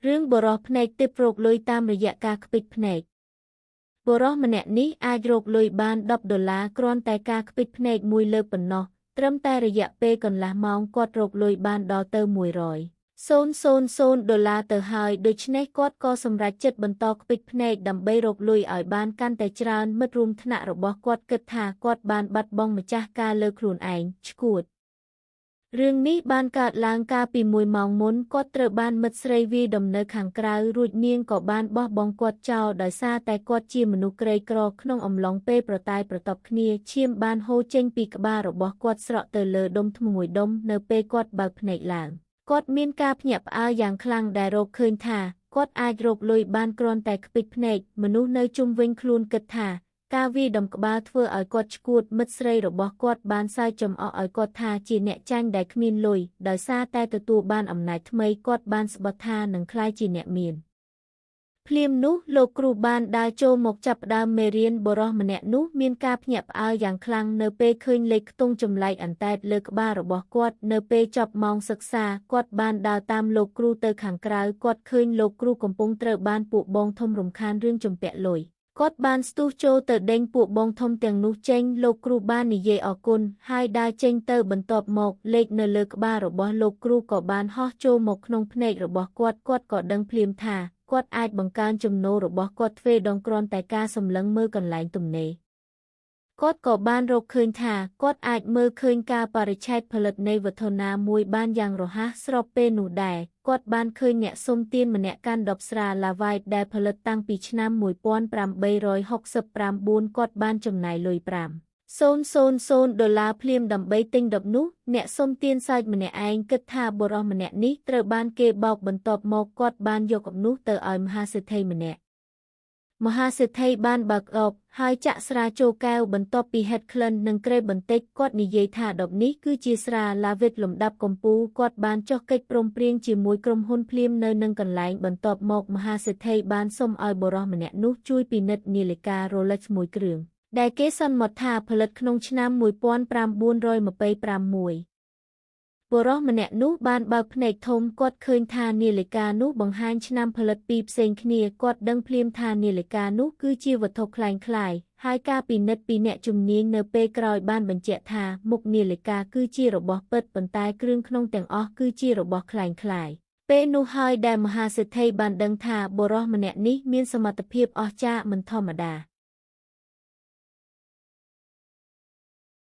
រឿងបរោះភ្នែកទិព្វរកលុយតាមរយៈការខ្ទេចភ្នែកបរោះម្នាក់នេះអាចរកលុយបាន$10គ្រាន់តែការខ្ទេចភ្នែកមួយលើកប៉ុណ្ណោះត្រឹមតែរយៈពេលកន្លះម៉ោងគាត់រកលុយបានដល់ទៅ$100,000ទៅហើយដូច្នេះគាត់ក៏សម្រេចចិត្តបន្តខ្ទេចភ្នែកដើម្បីរកលុយឲ្យបានកាន់តែច្រើនមិត្តរួមថ្នាក់របស់គាត់គិតថាគាត់បានបាត់បង់ម្ចាស់ការលើខ្លួនឯងឈួតរឿងនេះបានកើតឡើងកាលពី1ម៉ោងមុនគាត់ត្រូវបានមិត្តស្រីវាយដំនៅខាងក្រៅរួចនាងក៏បានបោះបង់គាត់ចោលដោយសារតែគាត់ជាមនុស្សក្រីក្រក្នុងអំឡុងពេលប្រតែយប្រតប់គ្នាឈាមបានហូរចេញពីក្បាលរបស់គាត់ស្រក់ទៅលើដុំធ្មេញមួយដុំនៅពេលគាត់បើកភ្នែកឡើងគាត់មានការភ្ញាក់ផ្អើលយ៉ាងខ្លាំងដែលរកឃើញថាគាត់អាចរកលុយបានគ្រាន់តែខ្ទេចភ្នែកមនុស្សនៅជុំវិញខ្លួនគិតថាការវាយដំក្បាលធ្វើឲ្យគាត់ឈួតមិត្តស្រីរបស់គាត់បានសើចចំអកឲ្យគាត់ថាជាអ្នកចាញ់ដែលគ្មានលុយដោយសារតែទទួលបានអំណាចថ្មីគាត់បានស្បត់ថានឹងក្លាយជាអ្នកមានភ្លាមនោះលោកគ្រូបានដើរចូលមកចាប់ផ្ដើមមេរៀនបុរសម្នាក់នោះមានការភ្ញាក់ផ្អើលយ៉ាងខ្លាំងនៅពេលឃើញលេខខ្ទង់ចម្លែកអន្តែតលើក្បាលរបស់គាត់នៅពេលចប់ម៉ោងសិក្សាគាត់បានដើរតាមលោកគ្រូទៅខាងក្រៅគាត់ឃើញលោកគ្រូកំពុងត្រូវបានពួកបងធំរំខានរឿងជំពាក់លុយគាត់បានស្ទុះចូលទៅដេញពួកបងធំទាំងនោះចេញលោកគ្រូបាននិយាយអរគុណហើយដើរចេញទៅបន្ទាប់មកលេខនៅលើក្បាលរបស់លោកគ្រូក៏បានហោះចូលមកក្នុងភ្នែករបស់គាត់គាត់ក៏ដឹងភ្លាមថាគាត់អាចបង្កើនចំណូលរបស់គាត់ទ្វេដងគ្រាន់តែការសម្លឹងមើលកន្លែងទំនេរគាត់ក៏បានរកឃើញថាគាត់អាចមើលឃើញការបរិច្ឆេទផលិតនៃវត្ថុណាមួយបានយ៉ាងរហ័សស្របពេលនោះដែរគាត់បានឃើញអ្នកសុំទានម្នាក់កាន់10ស្រាឡាវ៉ៃដែលផលិតតាំងពីឆ្នាំ1869គាត់បានចំណាយលុយ$5,000ភ្លាមដើម្បីទិញ10នោះអ្នកសុំទានសើចម្នាក់ឯងគិតថាបុរសម្នាក់នេះត្រូវបានគេបោកបន្ទាប់មកគាត់បានយក10នោះទៅឲ្យមហាសេដ្ឋីម្នាក់មហាសេដ្ឋីបានបើកអបហើយចាក់ស្រាចូលកែវបន្ទាប់ពីហេតុក្លិននិងក្រេបបន្តិចគាត់និយាយថា10នេះគឺជាស្រាឡាវិតលំដាប់កំពូលគាត់បានចុះកិច្ចព្រមព្រៀងជាមួយក្រុមហ៊ុនភ្លាមនៅនឹងកន្លែងបន្ទាប់មកមហាសេដ្ឋីបានសុំឲ្យបុរសម្នាក់នោះជួយពិនិត្យនាឡិកា Rolex មួយគ្រឿងដែលគេសន្មតថាផលិតក្នុងឆ្នាំ1926បុរសម្នាក់នោះបានបើកភ្នែកធំគាត់ឃើញថានាឡិកានោះបង្ហាញឆ្នាំផលិតពីរផ្សេងគ្នាគាត់ដឹងភ្លាមថានាឡិកានោះគឺជាវត្ថុคล้ายហើយការពិនិត្យពីអ្នកជំនាញនៅពេលក្រោយបានបញ្ជាក់ថាមុខនាឡិកាគឺជារបស់ពិតប៉ុន្តែគ្រឿងក្នុងទាំងអស់គឺជារបស់คล้ายពេលនោះហើយដែលមហាសេដ្ឋីបានដឹងថាបុរសម្នាក់នេះមានសមត្ថភាពអស្ចារ្យមិនធម្មតា